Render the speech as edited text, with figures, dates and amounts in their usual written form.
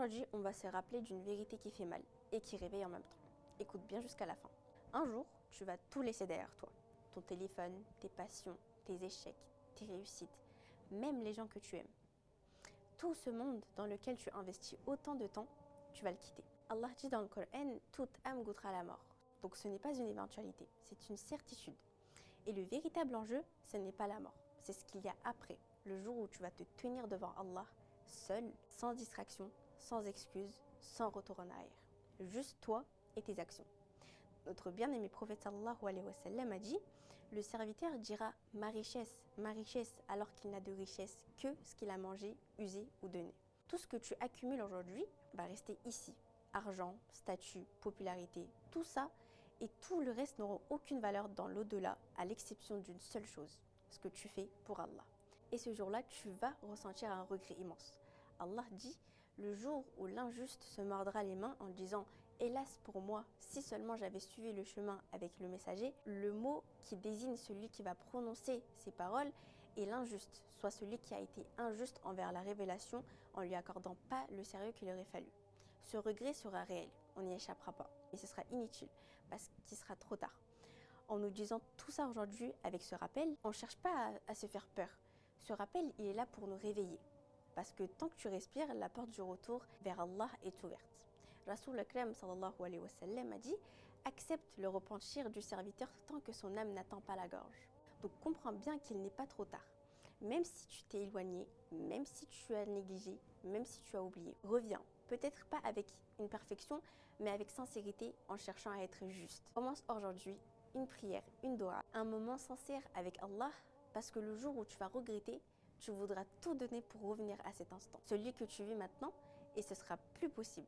Aujourd'hui, on va se rappeler d'une vérité qui fait mal et qui réveille en même temps. Écoute bien jusqu'à la fin. Un jour, tu vas tout laisser derrière toi. Ton téléphone, tes passions, tes échecs, tes réussites, même les gens que tu aimes. Tout ce monde dans lequel tu investis autant de temps, tu vas le quitter. Allah dit dans le Coran, toute âme goûtera la mort. Donc ce n'est pas une éventualité, c'est une certitude. Et le véritable enjeu, ce n'est pas la mort, c'est ce qu'il y a après, le jour où tu vas te tenir devant Allah, seul, sans distraction, sans excuse, sans retour en arrière. Juste toi et tes actions. Notre bien-aimé prophète sallallahu alayhi wa sallam a dit « Le serviteur dira « ma richesse », alors qu'il n'a de richesse que ce qu'il a mangé, usé ou donné. Tout ce que tu accumules aujourd'hui va rester ici. Argent, statut, popularité, tout ça et tout le reste n'auront aucune valeur dans l'au-delà, à l'exception d'une seule chose, ce que tu fais pour Allah. Et ce jour-là, tu vas ressentir un regret immense. Allah dit « Le jour où l'injuste se mordra les mains en disant « Hélas pour moi, si seulement j'avais suivi le chemin avec le messager », le mot qui désigne celui qui va prononcer ces paroles est l'injuste, soit celui qui a été injuste envers la révélation en lui accordant pas le sérieux qu'il aurait fallu. Ce regret sera réel, on n'y échappera pas, et ce sera inutile, parce qu'il sera trop tard. En nous disant tout ça aujourd'hui avec ce rappel, on ne cherche pas à se faire peur. Ce rappel, il est là pour nous réveiller. Parce que tant que tu respires, la porte du retour vers Allah est ouverte. Rasoul Akram sallallahu alayhi wa sallam a dit « Accepte le repentir du serviteur tant que son âme n'attend pas la gorge ». Donc comprends bien qu'il n'est pas trop tard. Même si tu t'es éloigné, même si tu as négligé, même si tu as oublié, reviens. Peut-être pas avec une perfection, mais avec sincérité en cherchant à être juste. Commence aujourd'hui une prière, une doha, un moment sincère avec Allah, parce que le jour où tu vas regretter, tu voudras tout donner pour revenir à cet instant. Celui que tu vis maintenant, et ce sera plus possible.